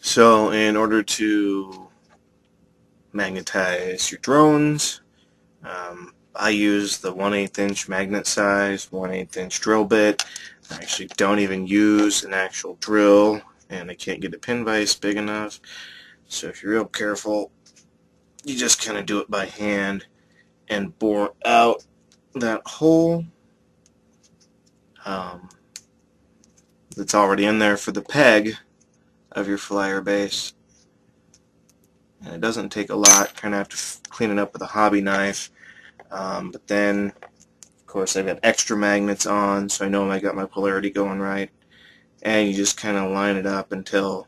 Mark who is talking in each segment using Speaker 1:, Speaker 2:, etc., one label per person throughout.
Speaker 1: So in order to magnetize your drones, I use the 1/8 inch magnet size, 1/8 inch drill bit. I actually don't even use an actual drill, and I can't get a pin vise big enough. So if you're real careful, you just kind of do it by hand and bore out that hole that's already in there for the peg of your flyer base. And it doesn't take a lot, kind of have to clean it up with a hobby knife. But then, of course, I've got extra magnets on, so I know I got my polarity going right. And you just kind of line it up until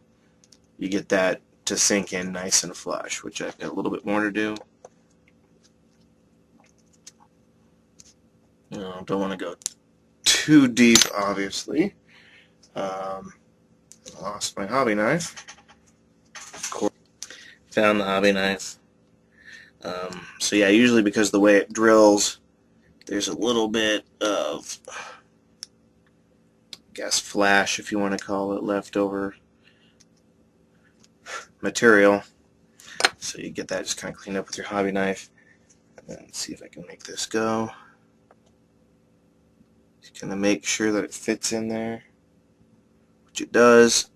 Speaker 1: you get that to sink in nice and flush, which I've got a little bit more to do. Don't want to go too deep, obviously. Lost my hobby knife. Of course, found the hobby knife. So yeah, usually because the way it drills, there's a little bit of, I guess, flash, if you want to call it, leftover material. So you get that just kind of cleaned up with your hobby knife. And then see if I can make this go. Just kind of make sure that it fits in there, which it does.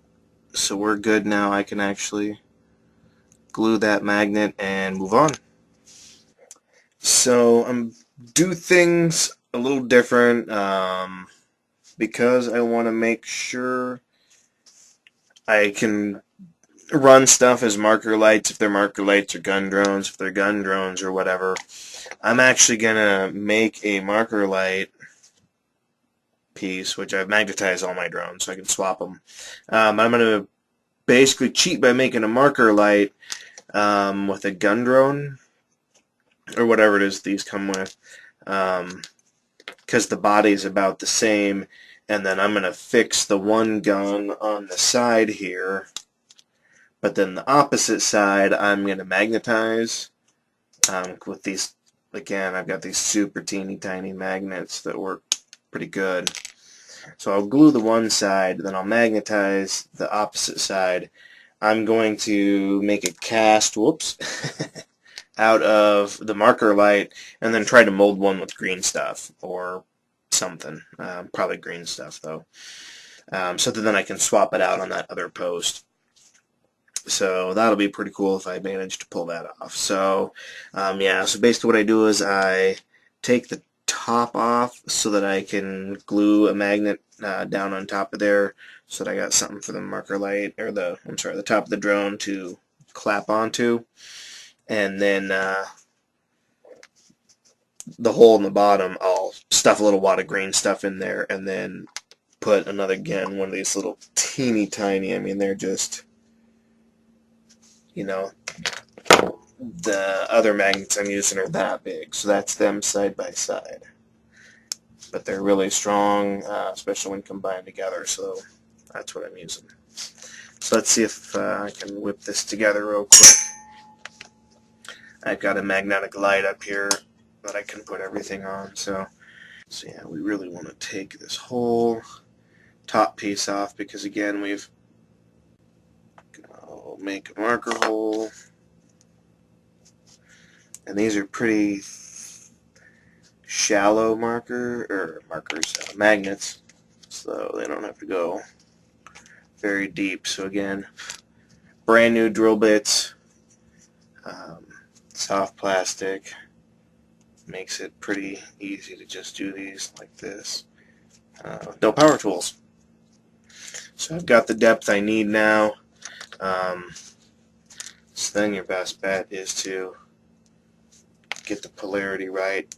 Speaker 1: So we're good now. I can actually glue that magnet and move on. So I'm do things a little different because I want to make sure I can run stuff as marker lights if they're marker lights, or gun drones if they're gun drones, or whatever. I'm actually gonna make a marker light piece, which I've magnetized all my drones so I can swap them. I'm gonna basically cheat by making a marker light with a gun drone, or whatever it is these come with, because the body is about the same. And then I'm going to fix the one gun on the side here, but then the opposite side I'm going to magnetize with these. Again, I've got these super teeny tiny magnets that work pretty good. So I'll glue the one side, then I'll magnetize the opposite side. I'm going to make a cast, whoops, out of the marker light, and then try to mold one with green stuff or something. Probably green stuff, though. So that then I can swap it out on that other post. So that'll be pretty cool if I manage to pull that off. So, yeah, so basically what I do is I take the top off so that I can glue a magnet down on top of there, so that I got something for the marker light, or the top of the drone to clap onto. And then the hole in the bottom, I'll stuff a little wad of green stuff in there, and then put another, again, one of these little teeny tiny, I mean, they're just, the other magnets I'm using are that big, so that's them side by side. But they're really strong, especially when combined together, so that's what I'm using. So let's see if I can whip this together real quick. I've got a magnetic light up here that I can put everything on. So yeah, we really want to take this whole top piece off, because again, I'll make a marker hole, and these are pretty shallow magnets, so they don't have to go very deep. So again, brand new drill bits, soft plastic, makes it pretty easy to just do these like this. No power tools. So I've got the depth I need now. So then your best bet is to get the polarity right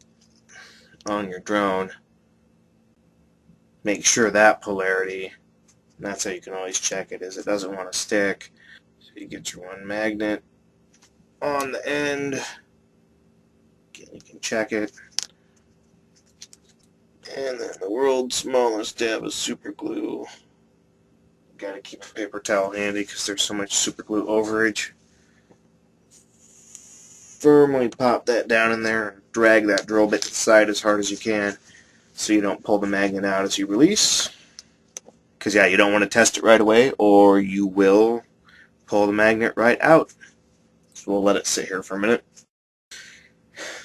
Speaker 1: on your drone. Make sure that polarity, and that's how you can always check it, is it doesn't want to stick. So you get your one magnet on the end. Again, you can check it. And then the world's smallest dab of super glue. Gotta keep a paper towel handy because there's so much super glue overage. Firmly pop that down in there and drag that drill bit to the side as hard as you can, so you don't pull the magnet out as you release. Because, yeah, you don't want to test it right away, or you will pull the magnet right out. So we'll let it sit here for a minute.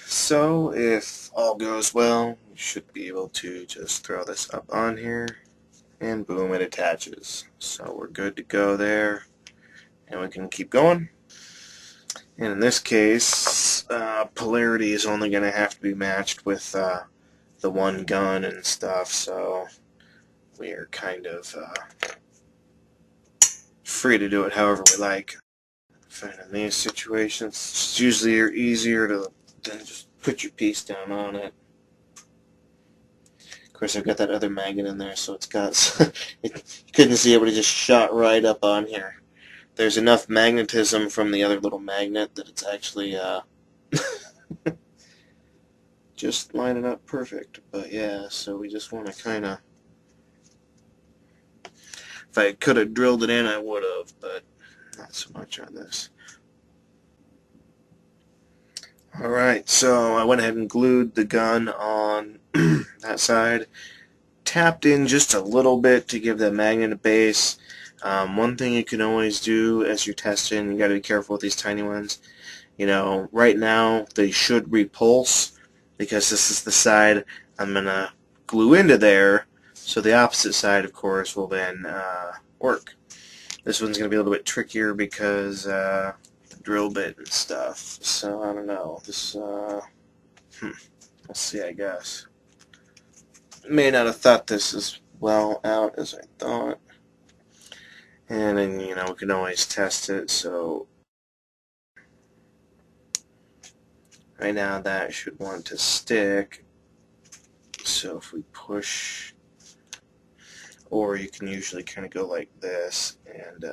Speaker 1: So if all goes well, you should be able to just throw this up on here, and boom, it attaches. So we're good to go there, and we can keep going. And in this case, polarity is only going to have to be matched with the one gun and stuff, so we are kind of free to do it however we like. And in these situations, it's usually easier to then just put your piece down on it. Of course, I've got that other magnet in there, so it's got you couldn't see it, but it just shot right up on here. There's enough magnetism from the other little magnet that it's actually just lining up perfect. But yeah, so we just want to kind of, if I could have drilled it in, I would have, but not so much on this. Alright, so I went ahead and glued the gun on that side. Tapped in just a little bit to give the magnet a base. One thing you can always do as you're testing, you got to be careful with these tiny ones. You know, right now they should repulse because this is the side I'm going to glue into there. So the opposite side, of course, will then work. This one's going to be a little bit trickier because drill bit and stuff. So I don't know. This we'll see, I guess. May not have thought this as well out as I thought. And then, you know, we can always test it. So right now that should want to stick. So if we push, or you can usually kind of go like this, and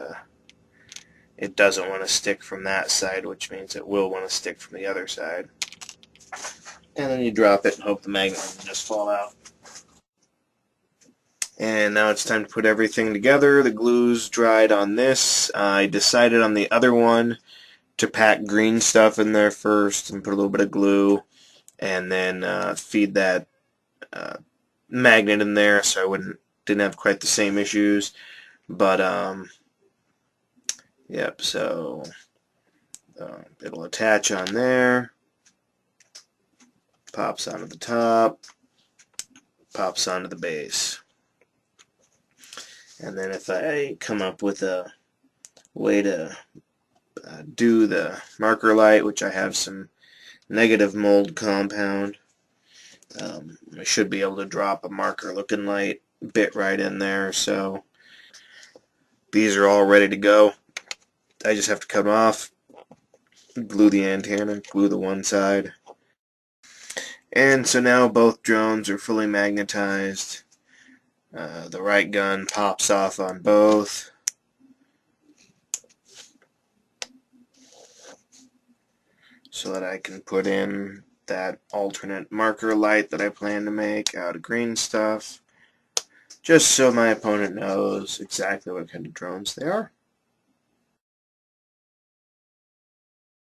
Speaker 1: it doesn't want to stick from that side, which means it will want to stick from the other side. And then you drop it and hope the magnet doesn't just fall out. And now it's time to put everything together. The glue's dried on this. I decided on the other one to pack green stuff in there first and put a little bit of glue, and then feed that magnet in there so I didn't have quite the same issues. But yep, so it'll attach on there, pops onto the top, pops onto the base. And then if I come up with a way to do the marker light, which I have some negative mold compound, I should be able to drop a marker looking light bit right in there. So these are all ready to go. I just have to cut them off, glue the antenna, glue the one side. And so now both drones are fully magnetized. The right gun pops off on both. So that I can put in that alternate marker light that I plan to make out of green stuff, just so my opponent knows exactly what kind of drones they are.